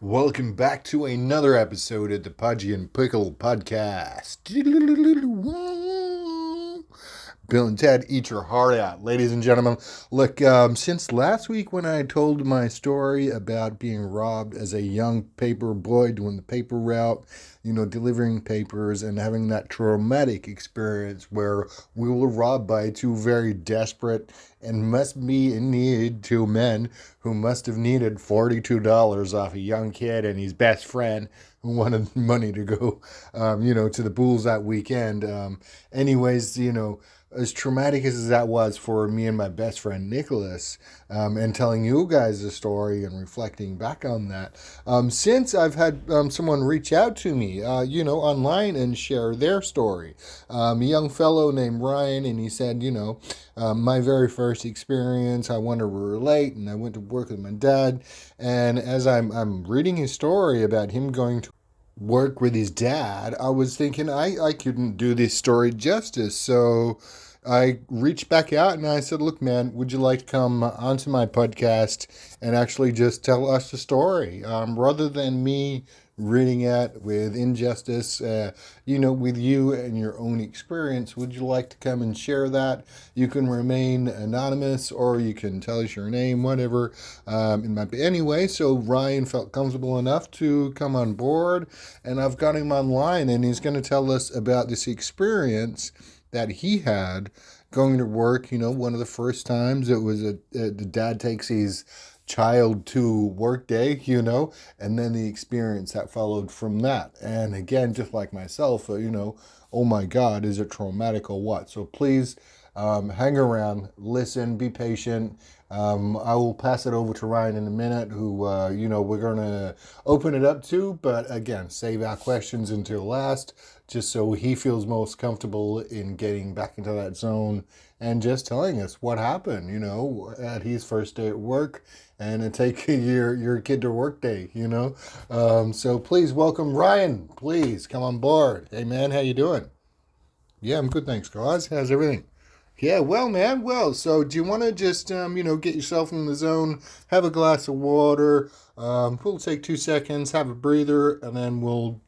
Welcome back to another episode of the Podgy and Pickle Podcast. Bill and Ted, eat your heart out. Ladies and gentlemen, look, since last week when I told my story about being robbed as a young paper boy doing the paper route, delivering papers and having that traumatic experience where we were robbed by two very desperate and must be in need two men who must have needed $42 off a young kid and his best friend who wanted money to go, to the Bulls that weekend. Anyways, as traumatic as that was for me and my best friend Nicholas, and telling you guys the story and reflecting back on that, since I've had someone reach out to me, online and share their story. A young fellow named Ryan, and he said, my very first experience, I wanted to relate, and I went to work with my dad, and as I'm reading his story about him going to work with his dad, I was thinking I couldn't do this story justice. So I reached back out and I said, look, man, would you like to come onto my podcast and actually just tell us the story? Rather than me reading it with injustice, with you and your own experience, would you like to come and share that? You can remain anonymous or you can tell us your name, whatever. Anyway, so Ryan felt comfortable enough to come on board, and I've got him online, and he's going to tell us about this experience that he had going to work. One of the first times it was the dad takes his child to work day, and then the experience that followed from that. And again, just like myself, oh my God, is it traumatic or what? So please hang around, listen, be patient. I will pass it over to Ryan in a minute, who, we're going to open it up to, but again, save our questions until last, just so he feels most comfortable in getting back into that zone and just telling us what happened, at his first day at work, and take your kid to work day, So please welcome Ryan. Please come on board. Hey, man, how you doing? Yeah, I'm good, thanks, guys. How's everything? Yeah, well, man, well, so do you want to just, get yourself in the zone, have a glass of water, we'll take 2 seconds, have a breather, and then we'll,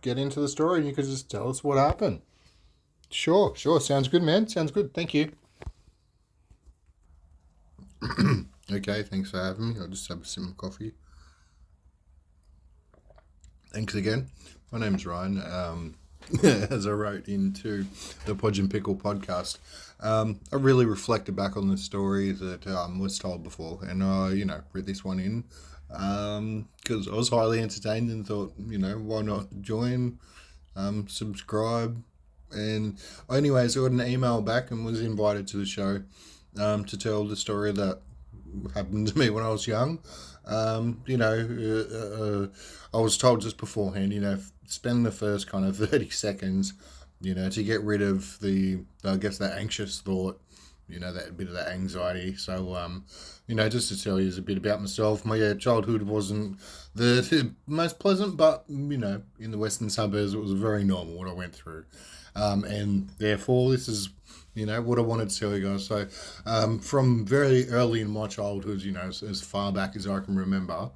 get into the story, and you can just tell us what happened. Sure, sounds good, man, sounds good, thank you. Okay, thanks for having me. I'll just have a sip of coffee. Thanks again. My name's Ryan. As I wrote into the Podgy and Pickle Podcast, I really reflected back on the story that was told before, and read this one in because I was highly entertained and thought, why not join, subscribe, and anyways, I got an email back and was invited to the show to tell the story that happened to me when I was young. I was told just beforehand, spend the first kind of 30 seconds, to get rid of that anxious thought, that bit of that anxiety. So, just to tell you a bit about myself, my childhood wasn't the most pleasant, but, in the western suburbs, it was very normal what I went through. And therefore, this is, what I wanted to tell you guys. So, from very early in my childhood, as far back as I can remember,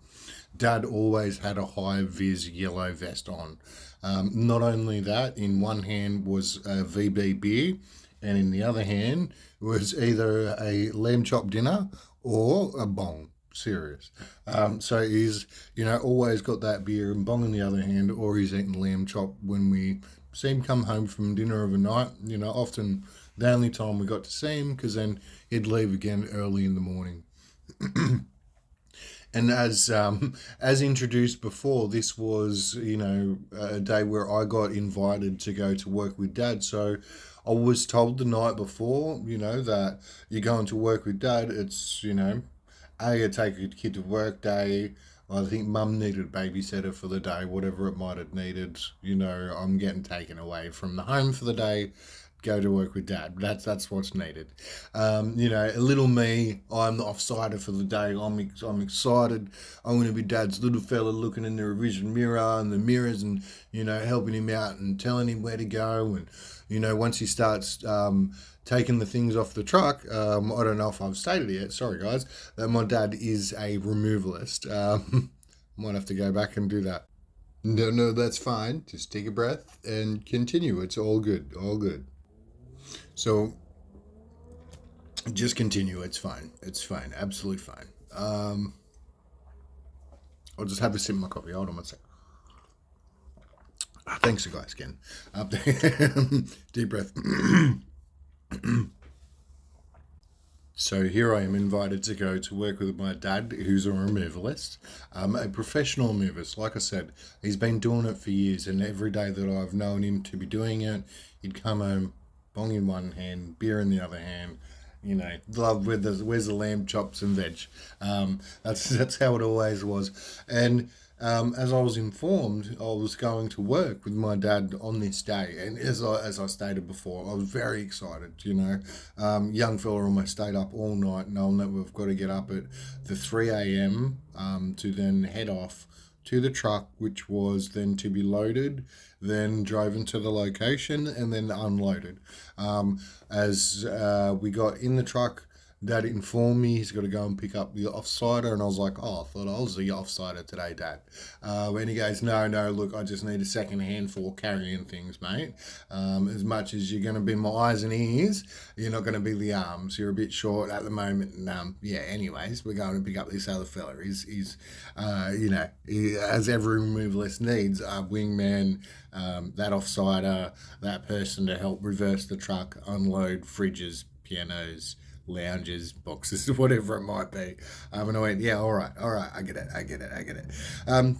Dad always had a high-vis yellow vest on. Not only that, in one hand was a VB beer, and in the other hand was either a lamb chop dinner or a bong. Serious. So he's, always got that beer and bong in the other hand, or he's eating lamb chop when we see him come home from dinner of a night. Often the only time we got to see him, because then he'd leave again early in the morning. And as introduced before, this was, a day where I got invited to go to work with Dad. So I was told the night before, that you're going to work with Dad. It's, you take a kid to work day. I think Mum needed a babysitter for the day, whatever it might have needed. I'm getting taken away from the home for the day. Go to work with Dad. That's what's needed. A little me, I'm the offsider for the day. I'm excited. I'm going to be Dad's little fella looking in the revision mirror and the mirrors and, helping him out and telling him where to go. And, once he starts taking the things off the truck, I don't know if I've stated it yet, sorry guys, that my dad is a removalist. Might have to go back and do that. No, that's fine. Just take a breath and continue. It's all good. All good. So just continue. It's fine. It's fine. Absolutely fine. I'll just have a sip of my coffee. Hold on one sec. Thanks, you guys, again. Deep breath. So here I am invited to go to work with my dad, who's a removalist, a professional removalist. Like I said, he's been doing it for years, and every day that I've known him to be doing it, he'd come home, bong in one hand, beer in the other hand. You know, love where's the lamb chops and veg. That's how it always was. And as I was informed, I was going to work with my dad on this day, and as I stated before, I was very excited. You know, young fella almost stayed up all night, knowing that we've got to get up at the 3 a.m. To then head off to the truck, which was then to be loaded, then drove into the location, and then unloaded. As we got in the truck, Dad informed me he's got to go and pick up the offsider, and I was like, oh, I thought I was the offsider today, Dad. And he goes, no, look, I just need a second hand for carrying things, mate. As much as you're going to be my eyes and ears, you're not going to be the arms. You're a bit short at the moment. And yeah, anyways, we're going to pick up this other fella. He's as every removalist needs, a wingman, that offsider, that person to help reverse the truck, unload fridges, pianos, lounges, boxes, whatever it might be. And I went, yeah, all right, I get it.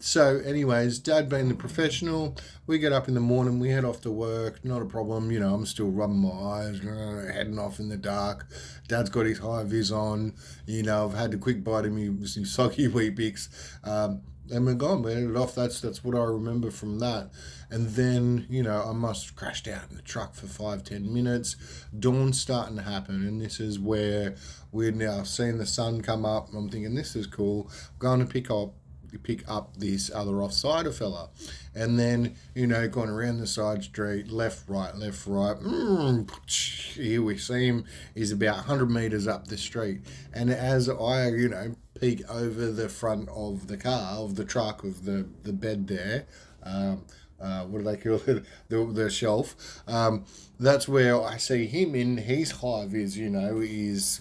So anyways, Dad being the professional, we get up in the morning, we head off to work, not a problem, I'm still rubbing my eyes, heading off in the dark. Dad's got his high vis on, I've had a quick bite of me soggy wee bix, and we're gone. We ended off. That's what I remember from that. And then, I must have crashed out in the truck for 5-10 minutes. Dawn's starting to happen, and this is where we're now seeing the sun come up. I'm thinking, this is cool. I'm going to pick up this other offsider fella. And then, going around the side street, left, right. Here we see him. He's about 100 metres up the street. And as I, peek over the front of the car, of the truck, of the bed there, what do they call it? The shelf. That's where I see him in his high vis, his,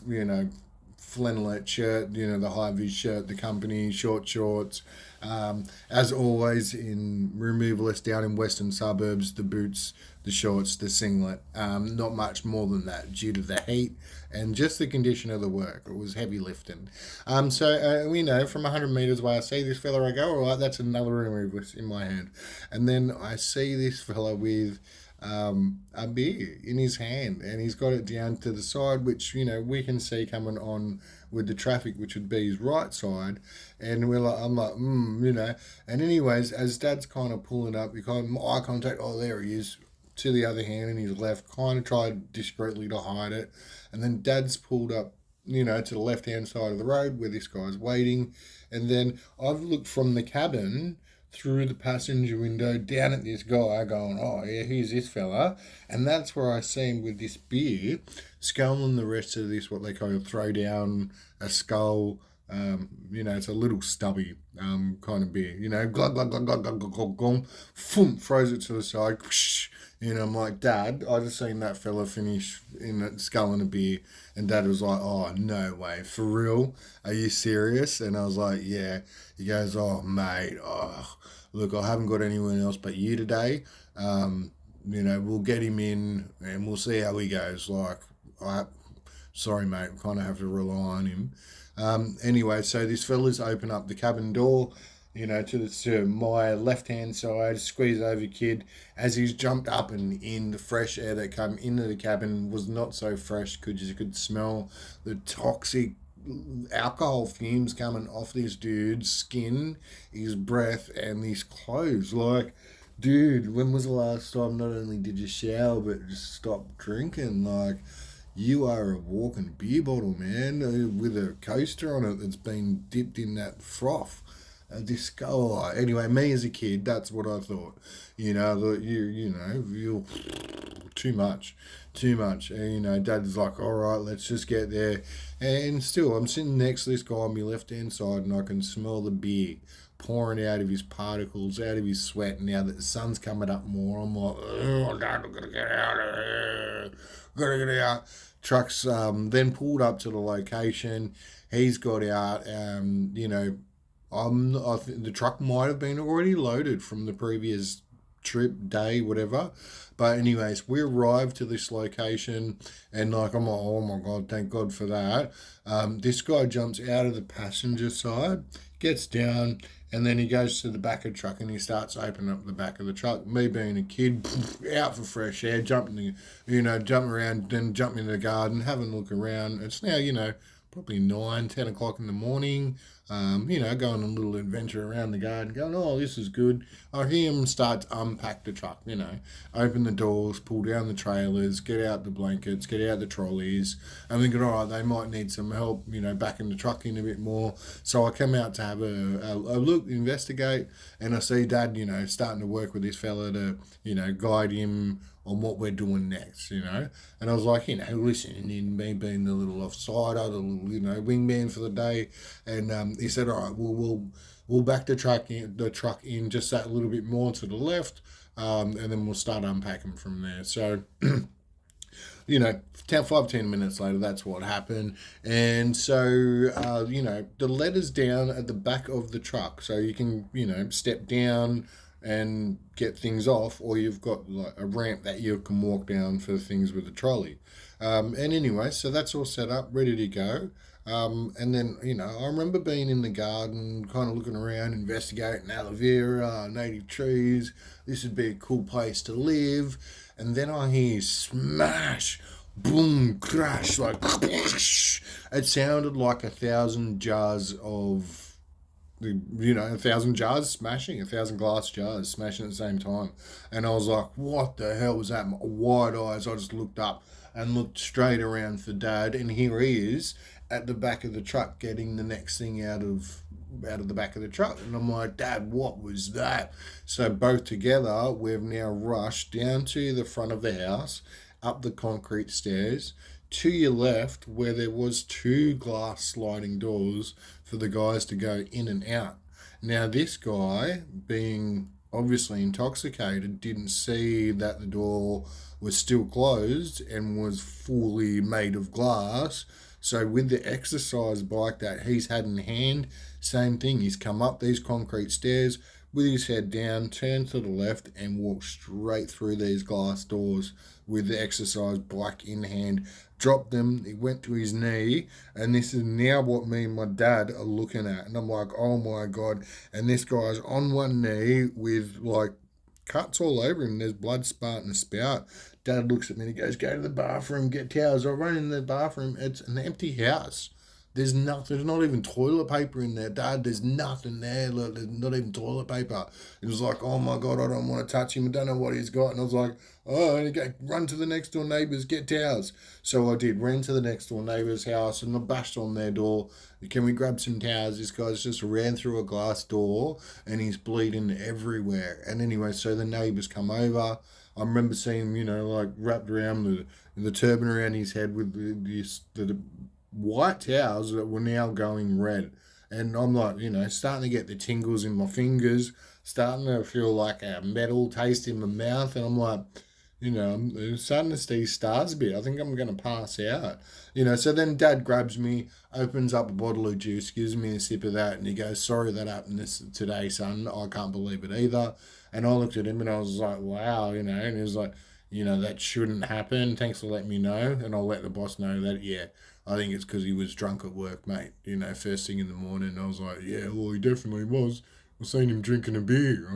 flannelette shirt, the high vis shirt, the company, short shorts. As always in removalist down in western suburbs, the boots, the shorts, the singlet, not much more than that due to the heat and just the condition of the work. It was heavy lifting. So from 100 metres away, I see this fella, I go, all right, that's another removalist in my hand. And then I see this fella with a beer in his hand, and he's got it down to the side, which we can see coming on with the traffic, which would be his right side. And I'm like, And anyways, as Dad's kind of pulling up, you kind of eye contact. Oh, there he is, to the other hand, in his left. Kind of tried discreetly to hide it, and then Dad's pulled up, to the left hand side of the road where this guy's waiting, and then I've looked from the cabin through the passenger window down at this guy going, oh yeah, here's this fella. And that's where I see him with this beer, sculling the rest of this, what they call a throw down, a skull. It's a little stubby kind of beer, glug, glug, glug, glug, glug, glug, glug, glug, boom, throws it to the side. I'm like, Dad, I just seen that fella finish in a sculling a beer. And Dad was like, oh, no way, for real? Are you serious? And I was like, yeah. He goes, oh, mate, look, I haven't got anyone else but you today. We'll get him in and we'll see how he goes. Sorry, mate, we kind of have to rely on him. Anyway, so this fella's open up the cabin door, to my left-hand side, squeeze over kid. As he's jumped up and in, the fresh air that come into the cabin was not so fresh, because you could smell the toxic alcohol fumes coming off this dude's skin, his breath, and his clothes. Like, dude, when was the last time not only did you shower, but just stop drinking? Like, you are a walking beer bottle, man, with a coaster on it that's been dipped in that froth. Anyway, me as a kid, that's what I thought. That you're too much. And, Dad's like, all right, let's just get there. And still, I'm sitting next to this guy on my left-hand side, and I can smell the beer pouring out of his particles, out of his sweat. Now that the sun's coming up more, I'm like, oh, Dad, I'm gonna get out of here. Gotta get out. Truck's then pulled up to the location. He's got out. I think the truck might have been already loaded from the previous trip, day, whatever. But anyways, we arrived to this location, and like I'm like, oh my god, thank God for that. This guy jumps out of the passenger side, gets down, and then he goes to the back of the truck and he starts opening up the back of the truck. Me being a kid, out for fresh air, jumping around, then jumping in the garden, having a look around. It's now, probably 9, 10 o'clock in the morning. Going on a little adventure around the garden, going, oh, this is good. I hear him start to unpack the truck, open the doors, pull down the trailers, get out the blankets, get out the trolleys. I'm thinking, all right, they might need some help, backing the truck in a bit more. So I come out to have a look, investigate, and I see Dad, starting to work with this fella to, guide him on what we're doing next, And I was like, listening in, me being the little offsider, the little, wingman for the day. And he said, all right, we'll back the truck in just that little bit more to the left, and then we'll start unpacking from there. So, 5-10 minutes later, that's what happened. And so, the ladder's down at the back of the truck, so you can, step down and get things off, or you've got like a ramp that you can walk down for things with the trolley. And anyway, so that's all set up, ready to go. And then, I remember being in the garden, kind of looking around, investigating aloe vera, native trees. This would be a cool place to live. And then I hear smash, boom, crash, like, it sounded like 1,000 jars of 1,000 jars smashing, 1,000 glass jars smashing at the same time. And I was like, what the hell was that? My wide eyes, I just looked up and looked straight around for Dad, and here he is at the back of the truck getting the next thing out of the back of the truck. And I'm like, Dad, what was that? So both together, we've now rushed down to the front of the house, up the concrete stairs, to your left, where there was 2 glass sliding doors for the guys to go in and out. Now, this guy, being obviously intoxicated, didn't see that the door was still closed and was fully made of glass. So with the exercise bike that he's had in hand, same thing. He's come up these concrete stairs with his head down, turned to the left, and walked straight through these glass doors with the exercise bike in hand. Dropped them, he went to his knee, and this is now what me and my dad are looking at. And I'm like, oh my God. And this guy's on one knee with like cuts all over him. There's blood spurting a spout. Dad looks at me and he goes, go to the bathroom, get towels. I run in the bathroom. It's an empty house. There's nothing. There's not even toilet paper in there, Dad. There's nothing there. Look, there's not even toilet paper. It was like, oh my God, I don't want to touch him. I don't know what he's got. And I was like, oh, and go run to the next door neighbours, get towels. So I did. Ran to the next door neighbour's house and I bashed on their door. Can we grab some towels? This guy's just ran through a glass door and he's bleeding everywhere. And anyway, so the neighbours come over. I remember seeing him, like wrapped around the turban around his head with the white towels that were now going red. And I'm like, starting to get the tingles in my fingers, starting to feel like a metal taste in my mouth. And I'm like, I'm starting to see stars a bit. I think I'm going to pass out. So then Dad grabs me, opens up a bottle of juice, gives me a sip of that, and he goes, sorry that happened today, son. I can't believe it either. And I looked at him and I was like, wow, and he was like, that shouldn't happen. Thanks for letting me know. And I'll let the boss know that, yeah, I think it's because he was drunk at work, mate. First thing in the morning. I was like, yeah, well, he definitely was. I've seen him drinking a beer.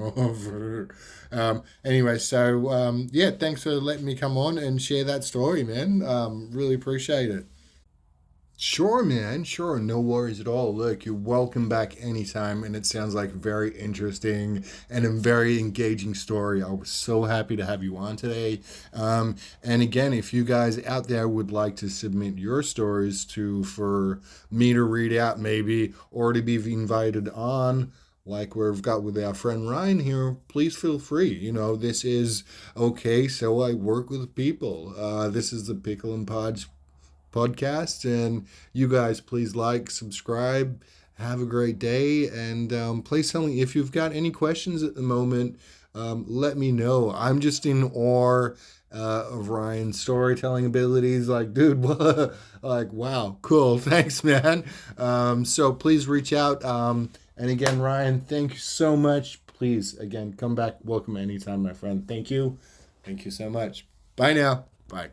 Anyway, so, yeah, thanks for letting me come on and share that story, man. Really appreciate it. Sure, man. Sure. No worries at all. Look, you're welcome back anytime. And it sounds like a very interesting and a very engaging story. I was so happy to have you on today. And again, if you guys out there would like to submit your stories for me to read out maybe, or to be invited on, like we've got with our friend Ryan here, please feel free. This is okay. So I work with people. This is the Pickle and Podge podcast, and you guys please like, subscribe, Have a great day, and play something. If you've got any questions at the moment, let me know. I'm just in awe of Ryan's storytelling abilities. Like, dude, like, wow, cool. Thanks, man. So please reach out. And again, Ryan, thank you so much. Please, again, come back. Welcome anytime, my friend. Thank you. Thank you so much. Bye now. Bye.